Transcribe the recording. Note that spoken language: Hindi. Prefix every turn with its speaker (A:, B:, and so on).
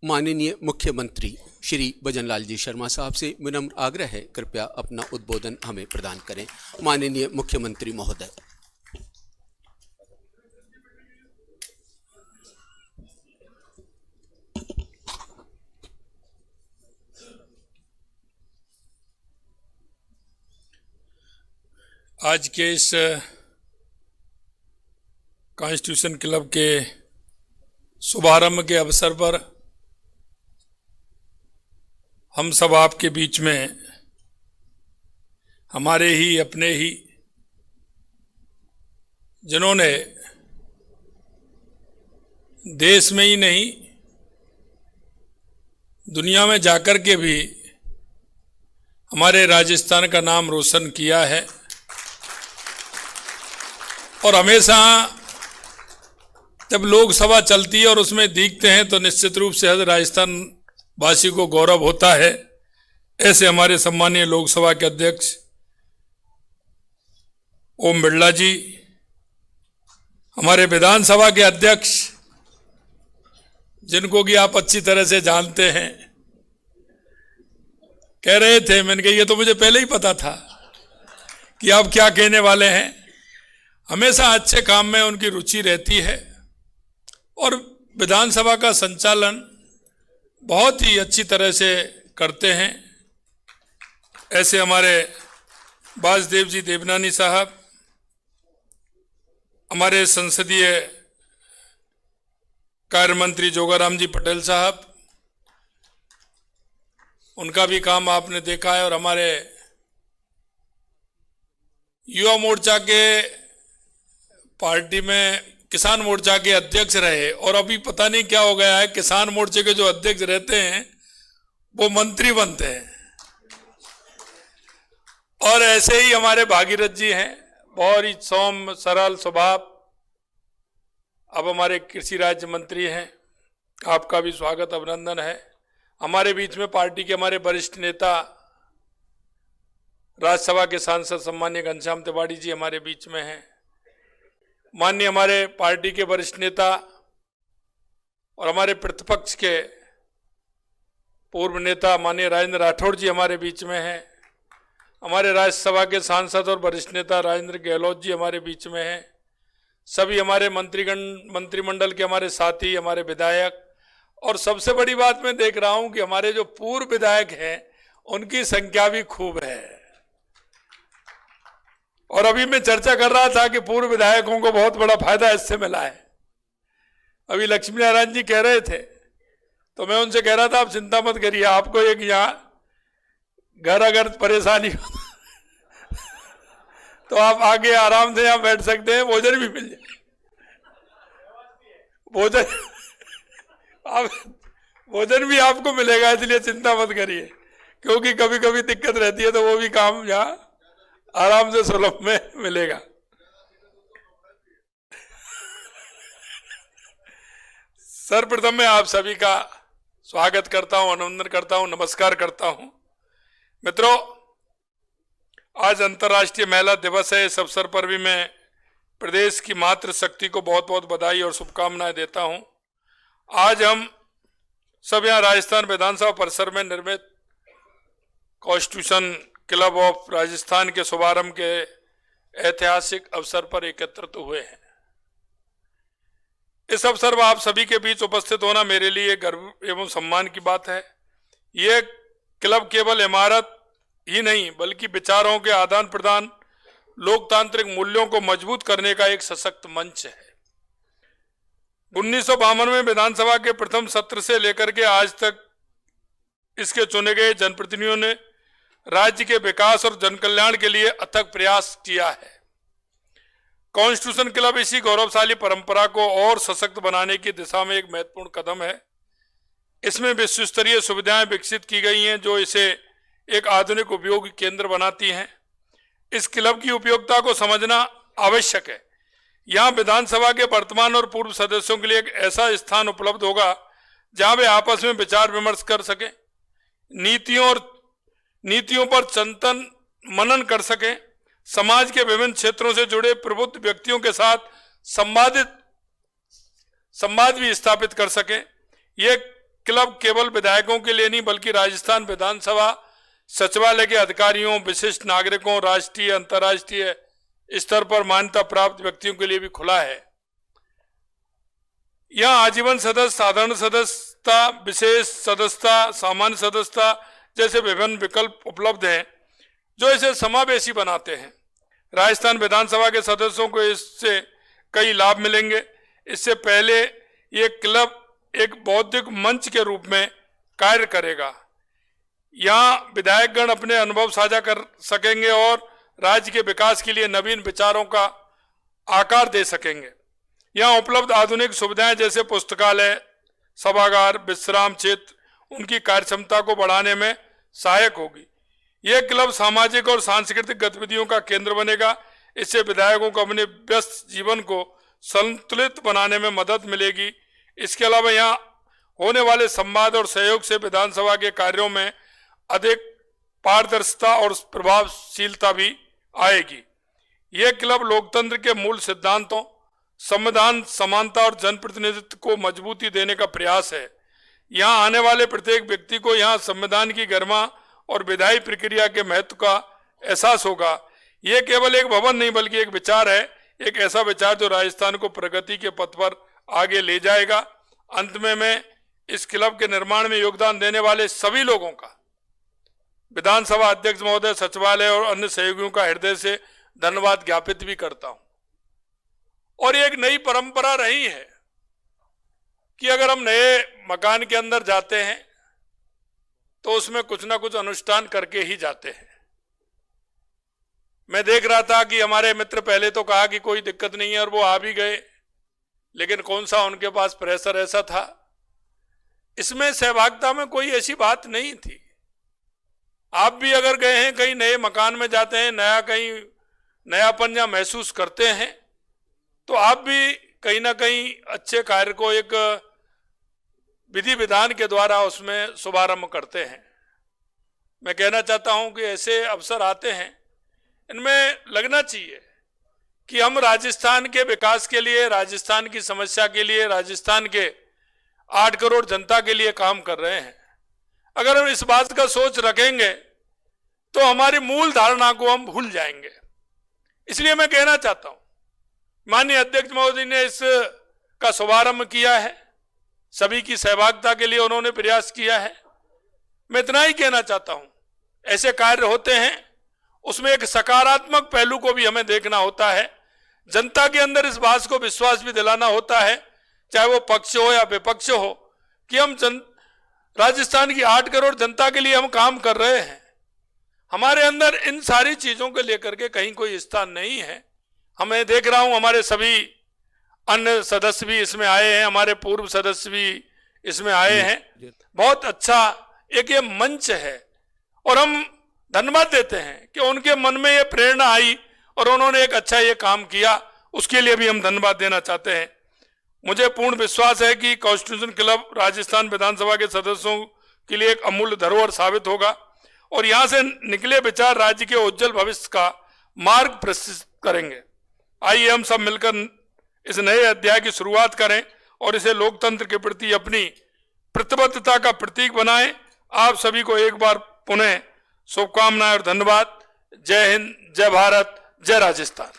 A: माननीय मुख्यमंत्री श्री भजनलाल जी शर्मा साहब से विनम्र आग्रह है, कृपया अपना उद्बोधन हमें प्रदान करें। माननीय मुख्यमंत्री महोदय।
B: आज के इस कॉन्स्टिट्यूशन क्लब के शुभारंभ के अवसर पर हम सब आपके बीच में हमारे ही अपने ही जिन्होंने देश में ही नहीं दुनिया में जाकर के भी हमारे राजस्थान का नाम रोशन किया है और हमेशा जब लोकसभा चलती है और उसमें दिखते हैं तो निश्चित रूप से हर राजस्थान वासी को गौरव होता है। ऐसे हमारे सम्मानीय लोकसभा के अध्यक्ष ओम बिरला जी, हमारे विधानसभा के अध्यक्ष जिनको कि आप अच्छी तरह से जानते हैं, कह रहे थे, मैंने कहा ये तो मुझे पहले ही पता था कि आप क्या कहने वाले हैं। हमेशा अच्छे काम में उनकी रुचि रहती है और विधानसभा का संचालन बहुत ही अच्छी तरह से करते हैं। ऐसे हमारे वासुदेव जी देवनानी साहब, हमारे संसदीय कार्य मंत्री जोगाराम जी पटेल साहब, उनका भी काम आपने देखा है। और हमारे युवा मोर्चा के पार्टी में किसान मोर्चा के अध्यक्ष रहे और अभी पता नहीं क्या हो गया है, किसान मोर्चे के जो अध्यक्ष रहते हैं वो मंत्री बनते हैं। और ऐसे ही हमारे भागीरथ जी हैं, बहुत ही सौम्य सरल स्वभाव, अब हमारे कृषि राज्य मंत्री हैं। आपका भी स्वागत अभिनंदन है। हमारे बीच में पार्टी के हमारे वरिष्ठ नेता राज्यसभा के सांसद सम्मान्य घनश्याम तिवारी जी हमारे बीच में हैं। माननीय हमारे पार्टी के वरिष्ठ नेता और हमारे प्रतिपक्ष के पूर्व नेता माननीय राजेंद्र राठौड़ जी हमारे बीच में हैं। हमारे राज्यसभा के सांसद और वरिष्ठ नेता राजेंद्र गहलोत जी हमारे बीच में हैं। सभी हमारे मंत्रिमंडल के हमारे साथी, हमारे विधायक, और सबसे बड़ी बात मैं देख रहा हूं कि हमारे जो पूर्व विधायक हैं उनकी संख्या भी खूब है। और अभी मैं चर्चा कर रहा था कि पूर्व विधायकों को बहुत बड़ा फायदा इससे मिला है। अभी लक्ष्मी नारायण जी कह रहे थे तो मैं उनसे कह रहा था आप चिंता मत करिए, आपको एक यहाँ घर अगर परेशानी हो तो आप आगे आराम से यहाँ बैठ सकते हैं, भोजन भी मिल जाए। भोजन भी आपको मिलेगा, इसलिए चिंता मत करिए, क्योंकि कभी कभी दिक्कत रहती है तो वो भी काम यहाँ आराम से सुलभ में मिलेगा। सर्वप्रथम मैं आप सभी का स्वागत करता हूं, अभिनंदन करता हूं, नमस्कार करता हूं। मित्रों, आज अंतर्राष्ट्रीय महिला दिवस है। इस अवसर पर भी मैं प्रदेश की मातृशक्ति को बहुत बहुत बधाई और शुभकामनाएं देता हूं। आज हम सब यहाँ राजस्थान विधानसभा परिसर में निर्मित कॉन्स्टिट्यूशन क्लब ऑफ राजस्थान के शुभारंभ के ऐतिहासिक अवसर पर एकत्रित हुए हैं। इस अवसर पर आप सभी के बीच उपस्थित होना मेरे लिए गर्व एवं सम्मान की बात है। ये क्लब केवल इमारत ही नहीं बल्कि विचारों के आदान प्रदान, लोकतांत्रिक मूल्यों को मजबूत करने का एक सशक्त मंच है। 1952 में विधानसभा के प्रथम सत्र से लेकर के आज तक इसके चुने गए जनप्रतिनिधियों ने राज्य के विकास और जनकल्याण के लिए अथक प्रयास किया है। कॉन्स्टिट्यूशन क्लब इसी गौरवशाली परंपरा को और सशक्त बनाने की दिशा में एक महत्वपूर्ण कदम है। इसमें विश्व स्तरीय सुविधाएं विकसित की गई हैं जो इसे एक आधुनिक उपयोगी केंद्र बनाती हैं। इस क्लब की उपयोगिता को समझना आवश्यक है। यहाँ विधानसभा के वर्तमान और पूर्व सदस्यों के लिए एक ऐसा स्थान उपलब्ध होगा जहां वे आपस में विचार विमर्श कर सके, नीतियों पर चिंतन मनन कर सके, समाज के विभिन्न क्षेत्रों से जुड़े प्रबुद्ध व्यक्तियों के साथ संवाद भी स्थापित कर सके। ये क्लब केवल विधायकों के लिए नहीं बल्कि राजस्थान विधानसभा सचिवालय के अधिकारियों, विशिष्ट नागरिकों, राष्ट्रीय अंतर्राष्ट्रीय स्तर पर मान्यता प्राप्त व्यक्तियों के लिए भी खुला है। यहाँ आजीवन सदस्य, साधारण सदस्यता, विशेष सदस्यता, सामान्य सदस्यता जैसे विभिन्न विकल्प उपलब्ध हैं जो इसे समावेशी बनाते हैं। राजस्थान विधानसभा के सदस्यों को इससे कई लाभ मिलेंगे। इससे पहले ये क्लब एक बौद्धिक मंच के रूप में कार्य करेगा। यहाँ विधायकगण अपने अनुभव साझा कर सकेंगे और राज्य के विकास के लिए नवीन विचारों का आकार दे सकेंगे। यहाँ उपलब्ध आधुनिक सुविधाएं जैसे पुस्तकालय, सभागार, विश्राम क्षेत्र उनकी कार्यक्षमता को बढ़ाने में सहायक होगी। यह क्लब सामाजिक और सांस्कृतिक गतिविधियों का केंद्र बनेगा। इससे विधायकों को अपने व्यस्त जीवन को संतुलित बनाने में मदद मिलेगी। इसके अलावा यहाँ होने वाले संवाद और सहयोग से विधानसभा के कार्यों में अधिक पारदर्शिता और प्रभावशीलता भी आएगी। यह क्लब लोकतंत्र के मूल सिद्धांतों, संविधान, समानता और जनप्रतिनिधित्व को मजबूती देने का प्रयास है। यहाँ आने वाले प्रत्येक व्यक्ति को यहाँ संविधान की गरिमा और विधायी प्रक्रिया के महत्व का एहसास होगा। यह केवल एक भवन नहीं बल्कि एक विचार है, एक ऐसा विचार जो राजस्थान को प्रगति के पथ पर आगे ले जाएगा। अंत में मैं इस क्लब के निर्माण में योगदान देने वाले सभी लोगों का, विधानसभा अध्यक्ष महोदय, सचिवालय और अन्य सहयोगियों का हृदय से धन्यवाद ज्ञापित भी करता हूं। और एक नई परंपरा रही है कि अगर हम नए मकान के अंदर जाते हैं तो उसमें कुछ ना कुछ अनुष्ठान करके ही जाते हैं। मैं देख रहा था कि हमारे मित्र पहले तो कहा कि कोई दिक्कत नहीं है और वो आ भी गए, लेकिन कौन सा उनके पास प्रेशर ऐसा था। इसमें सहभागिता में कोई ऐसी बात नहीं थी। आप भी अगर गए हैं, कहीं नए मकान में जाते हैं, कहीं नयापन या महसूस करते हैं, तो आप भी कहीं ना कहीं अच्छे कार्य को एक विधि विधान के द्वारा उसमें शुभारंभ करते हैं। मैं कहना चाहता हूं कि ऐसे अवसर आते हैं, इनमें लगना चाहिए कि हम राजस्थान के विकास के लिए, राजस्थान की समस्या के लिए, राजस्थान के 8 करोड़ जनता के लिए काम कर रहे हैं। अगर हम इस बात का सोच रखेंगे तो हमारी मूल धारणा को हम भूल जाएंगे। इसलिए मैं कहना चाहता हूं, माननीय अध्यक्ष महोदय ने इसका शुभारंभ किया है, सभी की सहभागिता के लिए उन्होंने प्रयास किया है। मैं इतना ही कहना चाहता हूं, ऐसे कार्य होते हैं उसमें एक सकारात्मक पहलू को भी हमें देखना होता है। जनता के अंदर इस बात को विश्वास भी दिलाना होता है, चाहे वो पक्ष हो या विपक्ष हो, कि हम राजस्थान की 8 करोड़ जनता के लिए हम काम कर रहे हैं। हमारे अंदर इन सारी चीजों को लेकर के कहीं कोई स्थान नहीं है। हमें देख रहा हूं हमारे सभी अन्य सदस्य भी इसमें आए हैं, हमारे पूर्व सदस्य भी इसमें आए हैं। बहुत अच्छा एक ये मंच है और हम धन्यवाद देते हैं कि उनके मन में ये प्रेरणा आई और उन्होंने एक अच्छा ये काम किया, उसके लिए भी हम धन्यवाद देना चाहते हैं। मुझे पूर्ण विश्वास है कि कॉन्स्टिट्यूशन क्लब राजस्थान विधानसभा के सदस्यों के लिए एक अमूल्य धरोहर साबित होगा और यहां से निकले विचार राज्य के उज्जवल भविष्य का मार्ग प्रशस्त करेंगे। आइए हम सब मिलकर इस नए अध्याय की शुरुआत करें और इसे लोकतंत्र के प्रति अपनी प्रतिबद्धता का प्रतीक बनाएं। आप सभी को एक बार पुनः शुभकामनाएं और धन्यवाद। जय हिंद, जय भारत, जय राजस्थान।